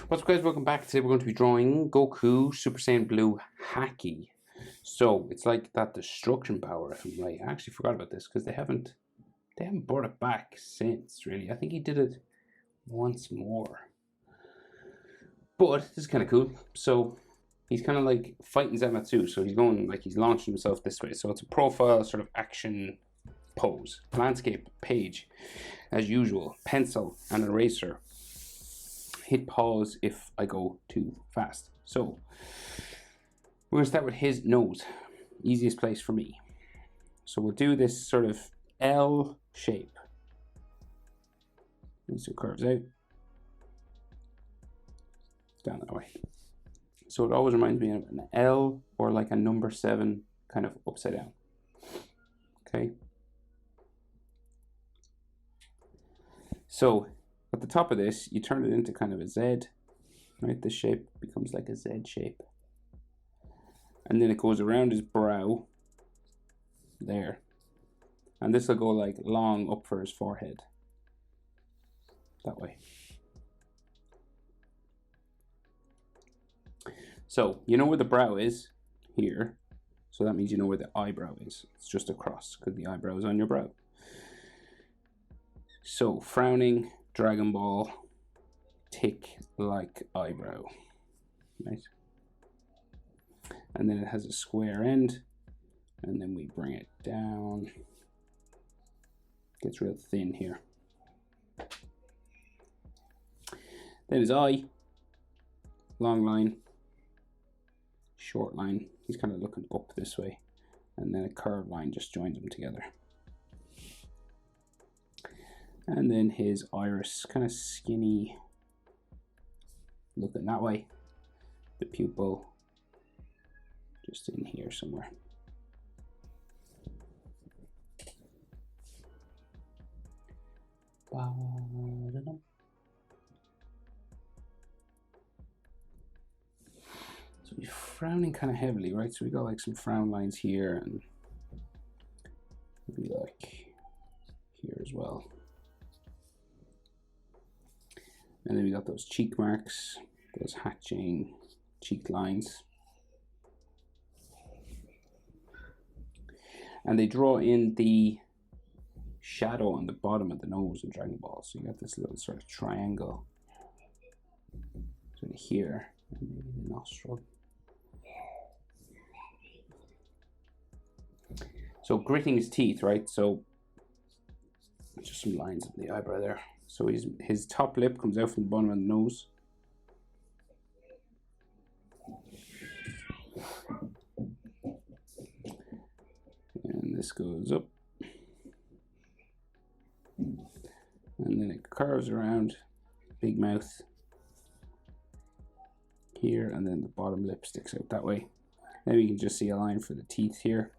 What's up, guys? Welcome back. Today we're going to be drawing Goku Super Saiyan Blue Hakai. So it's like that destruction power, if I'm right. I actually forgot about this because they haven't brought it back since, really. I think he did it once more. But this is kind of cool. So he's kind of like fighting Zenitsu. So he's going like he's launching himself this way. So it's a profile sort of action pose. Landscape page as usual. Pencil and eraser. Hit pause if I go too fast. So we're going to start with his nose. Easiest place for me. So we'll do this sort of L shape. These two curves out. Down that way. So it always reminds me of an L or like a number 7 kind of upside down. Okay. So at the top of this, you turn it into kind of a Z, right? This shape becomes like a Z shape. And then it goes around his brow, there. And this will go like long up for his forehead, that way. So, you know where the brow is? Here. So that means you know where the eyebrow is. It's just a cross, because the eyebrow is on your brow. So, frowning, Dragonball, tick like eyebrow, right? And then it has a square end, and then we bring it down. Gets real thin here. Then his eye, long line, short line. He's kind of looking up this way, and then a curved line just joins them together. And then his iris, kind of skinny, looking that way. The pupil, just in here somewhere. So he's frowning kind of heavily, right? So we got like some frown lines here, and maybe like here as well. And then we got those cheek marks, those hatching cheek lines. And they draw in the shadow on the bottom of the nose in Dragon Ball. So you got this little sort of triangle sort of here, and maybe the nostril. So gritting his teeth, right? So just some lines in the eyebrow there. So his top lip comes out from the bottom of the nose. And this goes up. And then it curves around, big mouth here, and then the bottom lip sticks out that way. Then we can just see a line for the teeth here.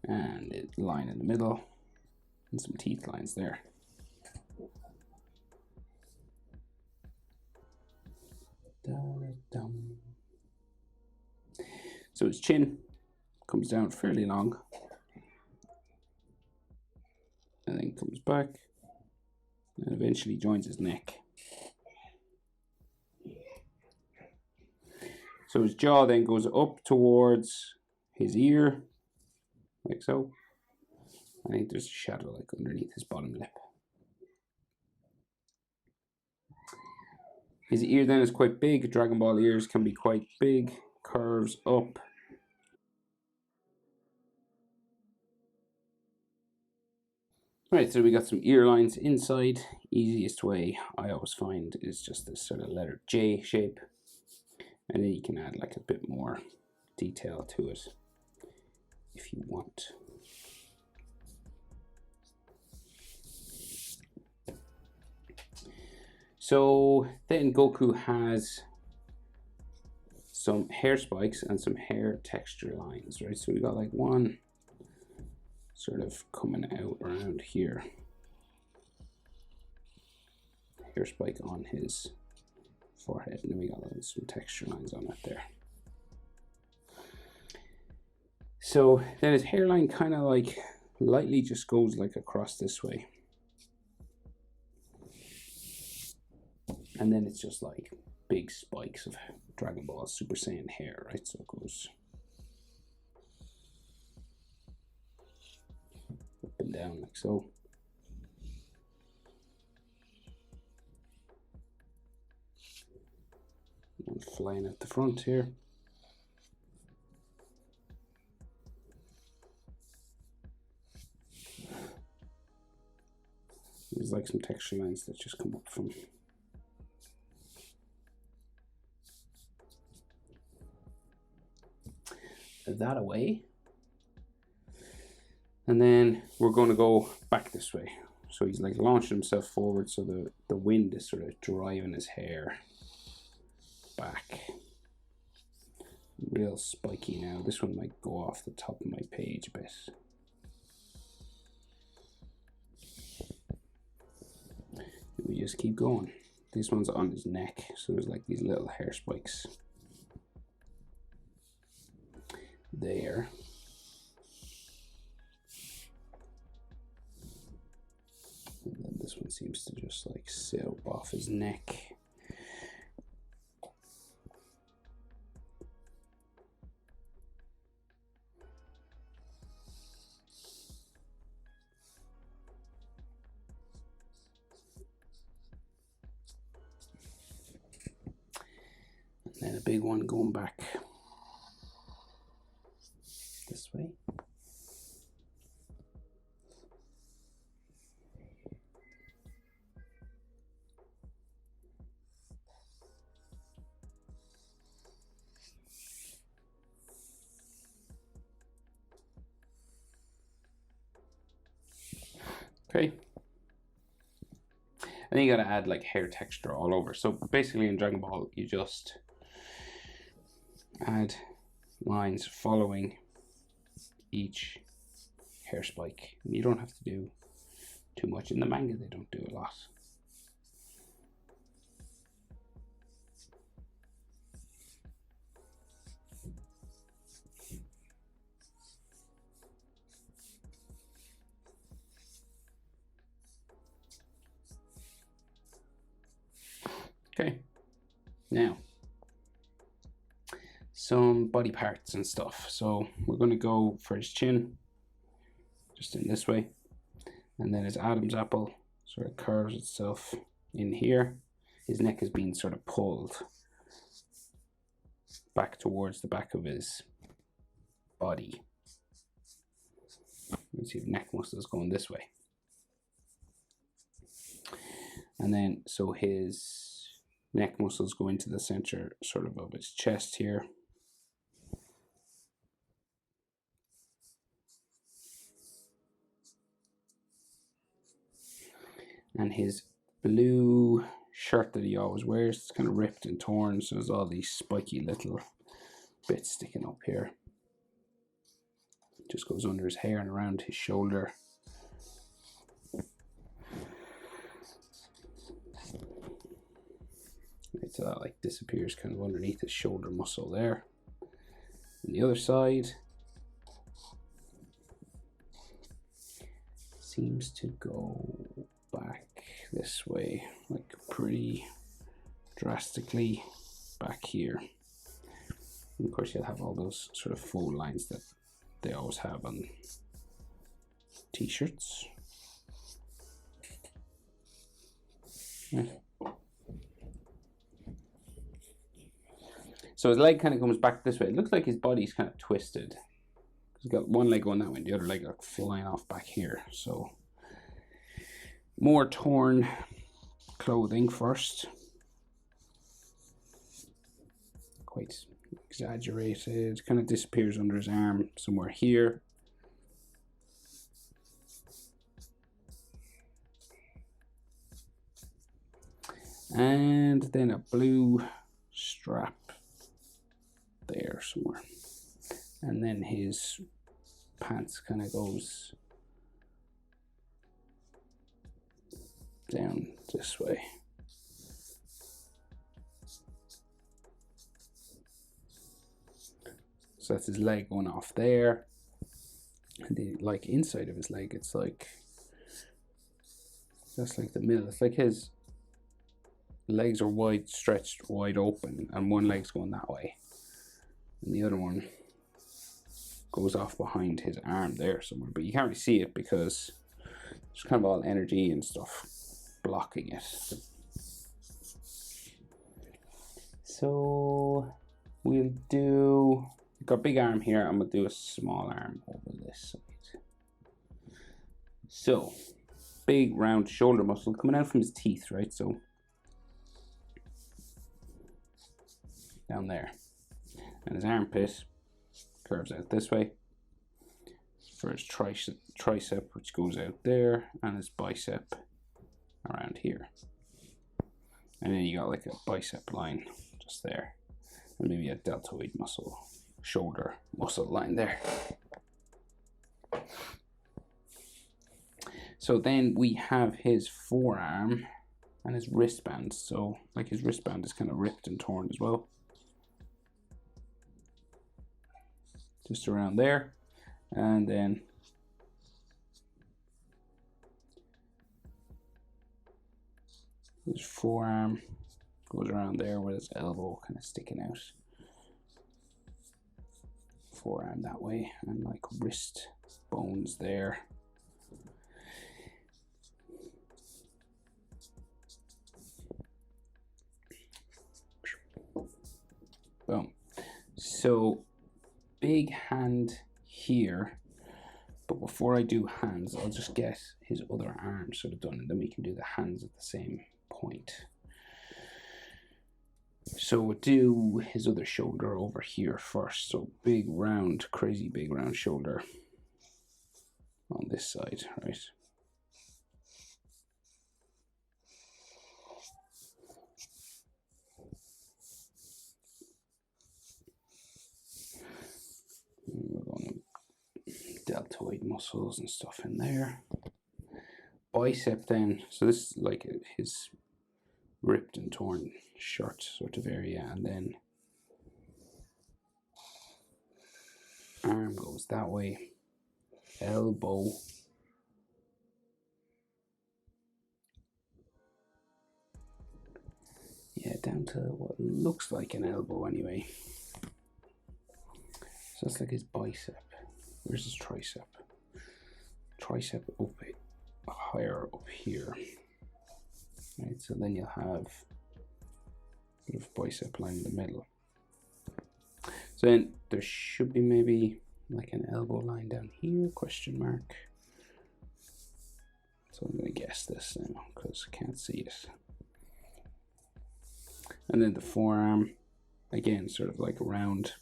And a line in the middle, and some teeth lines there. So his chin comes down fairly long, and then comes back, and eventually joins his neck. So his jaw then goes up towards his ear, like so. I think there's a shadow like underneath his bottom lip. His ear then is quite big. Dragon Ball ears can be quite big. Curves up. Right, so we got some ear lines inside. Easiest way I always find is just this sort of letter J shape. And then you can add like a bit more detail to it if you want. So then Goku has some hair spikes and some hair texture lines, right? So we got like one sort of coming out around here. Hair spike on his forehead, and then we got some texture lines on it there. So then his hairline kind of like lightly just goes like across this way. And then it's just like big spikes of Dragon Ball Super Saiyan hair, right? So it goes up and down like so. And flying out the front here. There's like some texture lines that just come up from that away. And then we're going to go back this way. So he's like launching himself forward, so the wind is sort of driving his hair back. Real spiky now. This one might go off the top of my page a bit. We just keep going. This one's on his neck, so there's like these little hair spikes there. And then this one seems to just like sit up off his neck. And then a big one going back this way. Okay. And then you gotta add like hair texture all over. So basically in Dragon Ball, you just add lines following each hair spike. And you don't have to do too much. In the manga, they don't do a lot. Okay, now some body parts and stuff. So we're going to go for his chin, just in this way, and then his Adam's apple sort of curves itself in here. His neck is being sort of pulled back towards the back of his body. You can see the neck muscles going this way. And then so his neck muscles go into the center sort of his chest here. And his blue shirt that he always wears, it's kind of ripped and torn, so there's all these spiky little bits sticking up here. It just goes under his hair and around his shoulder. Right, so that like disappears kind of underneath his shoulder muscle there. And the other side seems to go back this way, like pretty drastically back here. And of course you'll have all those sort of fold lines that they always have on t-shirts. Right. So his leg kind of comes back this way. It looks like his body's kind of twisted. He's got one leg going that way and the other leg like flying off back here. So more torn clothing first. Quite exaggerated. Kind of disappears under his arm somewhere here. And then a blue strap there somewhere. And then his pants kind of goes down this way. So that's his leg going off there. And the like inside of his leg, it's like, that's like the middle. It's like his The legs are wide, stretched, wide open, and one leg's going that way. And the other one goes off behind his arm there somewhere. But you can't really see it because there's kind of all energy and stuff blocking it. So we'll do, we've got a big arm here, I'm going to do a small arm over this side. So, big round shoulder muscle coming out from his teeth, right? So, down there. And his armpit curves out this way for his tricep, which goes out there, and his bicep around here. And then you got like a bicep line just there, and maybe a deltoid muscle, shoulder muscle line there. So then we have his forearm and his wristband. So like his wristband is kind of ripped and torn as well. Just around there. And then his forearm goes around there with his elbow kind of sticking out. Forearm that way, and like wrist bones there. Boom. So big hand here, but before I do hands, I'll just get his other arm sort of done, and then we can do the hands at the same point. So we'll do his other shoulder over here first. So big round, crazy big round shoulder on this side, right? We're going to deltoid muscles and stuff in there. Bicep then, so this is like his ripped and torn shirt sort of area, and then arm goes that way, elbow, yeah, down to what looks like an elbow anyway. So that's like his bicep. Where's his tricep? Tricep up higher up here. Right, so then you'll have a bit of bicep line in the middle. So then there should be maybe like an elbow line down here, question mark. So I'm going to guess this now because I can't see it. And then the forearm, again, sort of like around.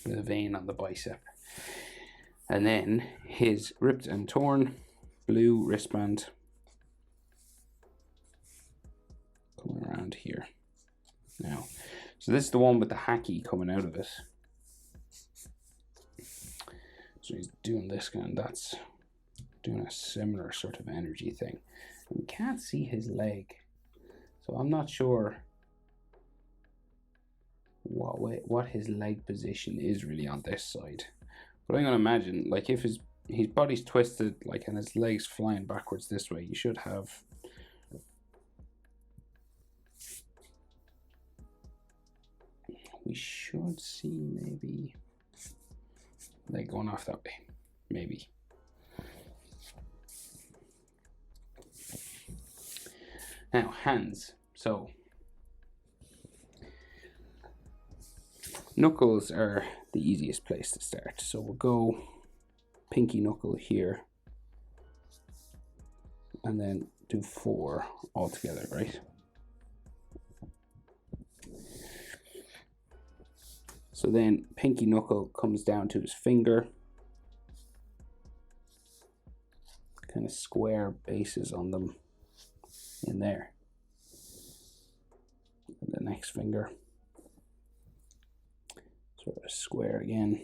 With a vein on the bicep. And then his ripped and torn blue wristband coming around here. Now, so this is the one with the Hakai coming out of it. So he's doing this guy, and that's doing a similar sort of energy thing. And we can't see his leg, so I'm not sure what his leg position is really on this side. But I'm gonna imagine, like, if his body's twisted, like, and his legs flying backwards this way, you should have we should see maybe leg going off that way, maybe. Now hands. So knuckles are the easiest place to start. So we'll go pinky knuckle here and then do 4 all together, right? So then pinky knuckle comes down to his finger, kind of square bases on them in there. And the next finger, sort of square again.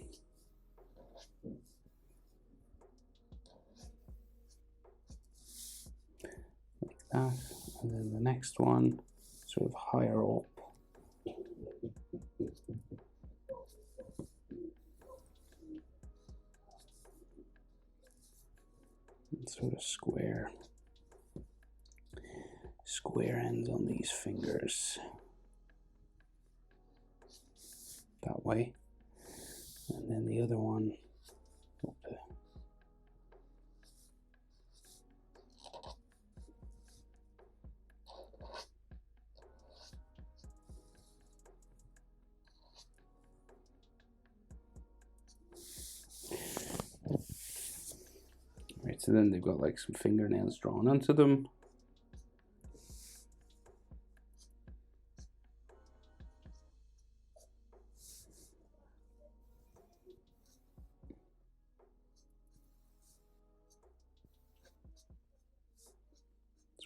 Like that. And then the next one, sort of higher up. sort of square ends on these fingers that way, and then the other one up there. Right, so then they've got like some fingernails drawn onto them.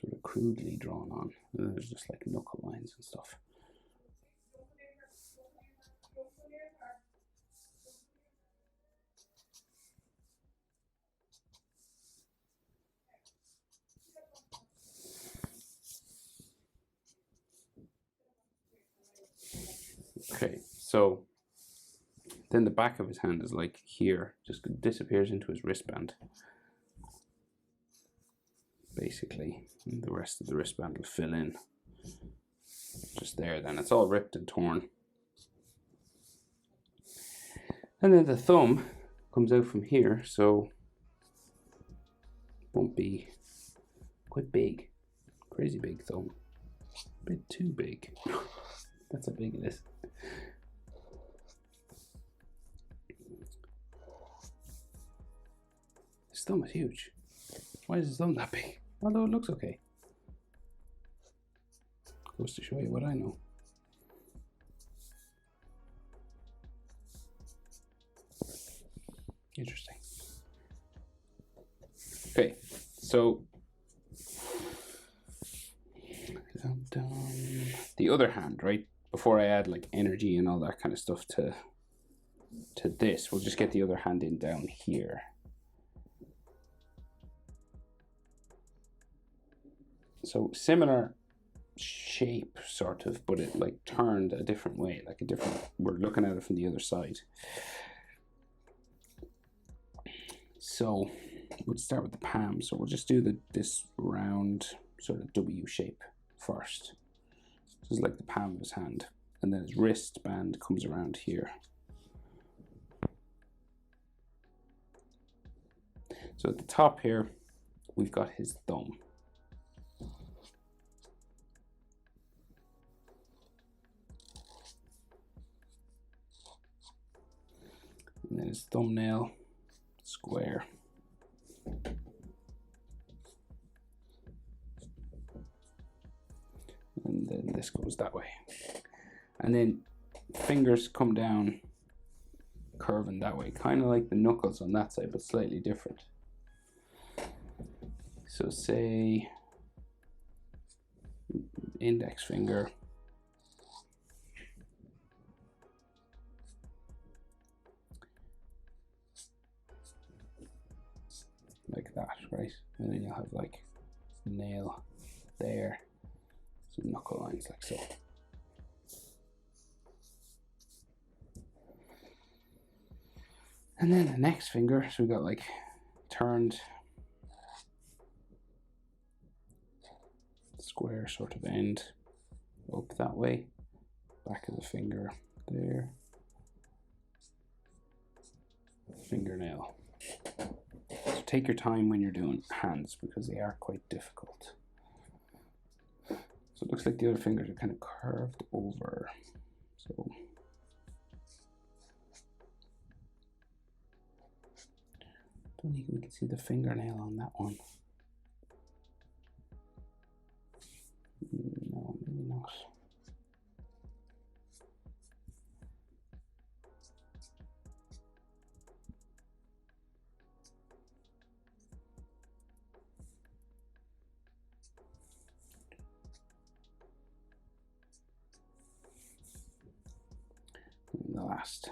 Sort of crudely drawn on. And there's just like knuckle lines and stuff. Okay, so then the back of his hand is like here, just disappears into his wristband. Basically, and the rest of the wristband will fill in just there. Then it's all ripped and torn. And then the thumb comes out from here, so won't be quite big. Crazy big thumb. A bit too big. That's how big it is. His thumb is huge. Why is his thumb that big? Although it looks okay. Goes to show you what I know. Interesting. Okay, so the other hand, right? Before I add like energy and all that kind of stuff to this, we'll just get the other hand in down here. So similar shape, sort of, but it like turned a different way, like a different. We're looking at it from the other side. So we'll start with the palm. So we'll just do this round sort of W shape first. This is like the palm of his hand, and then his wristband comes around here. So at the top here, we've got his thumb. And then his thumbnail, square. And then this goes that way. And then fingers come down, curving that way, kind of like the knuckles on that side, but slightly different. So say index finger, like that, right? And then you'll have like nail there, some knuckle lines like so. And then the next finger, so we got like turned square sort of end up that way, back of the finger there, fingernail. So take your time when you're doing hands because they are quite difficult. So it looks like the other fingers are kind of curved over. So I don't think we can see the fingernail on that one. No, maybe not. And the last.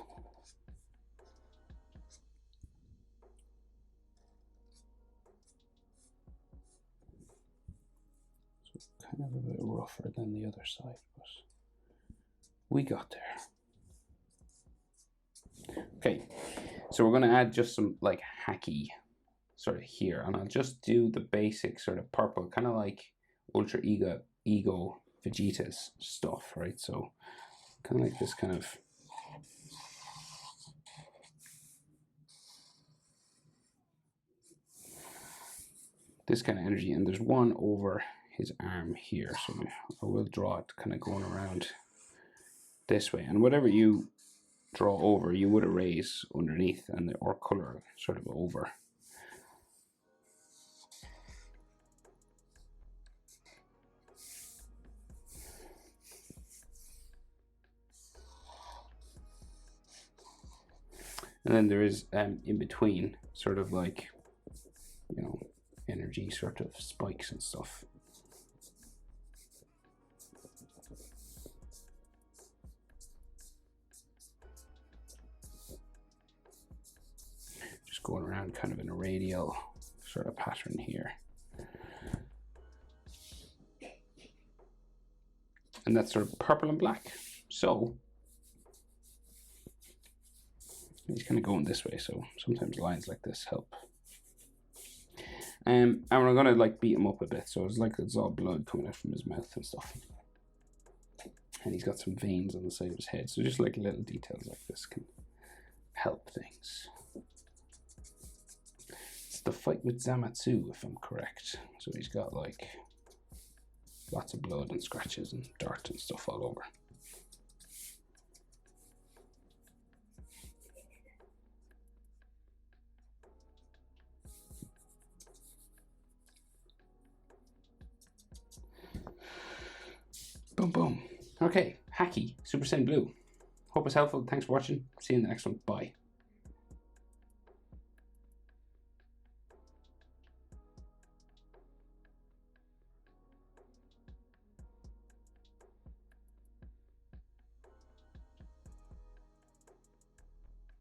Kind of a bit rougher than the other side, but we got there. Okay, so we're going to add just some like hacky sort of here, and I'll just do the basic sort of purple, kind of like Ultra Ego Vegeta's stuff, right? So kind of like this kind of energy, and there's one over his arm here, so I will draw it kind of going around this way, and whatever you draw over you would erase underneath and or color sort of over. And then there is in between sort of like, you know, energy sort of spikes and stuff. Just going around kind of in a radial sort of pattern here. And that's sort of purple and black. So he's kind of going this way, so sometimes lines like this help. And we're gonna like beat him up a bit, so it's like it's all blood coming out from his mouth and stuff. And he's got some veins on the side of his head, so just like little details like this can help things. It's the fight with Zamatsu, if I'm correct. So he's got like lots of blood and scratches and dirt and stuff all over. Boom, boom. Okay, Hakai, Super Saiyan Blue. Hope it's helpful. Thanks for watching. See you in the next one. Bye.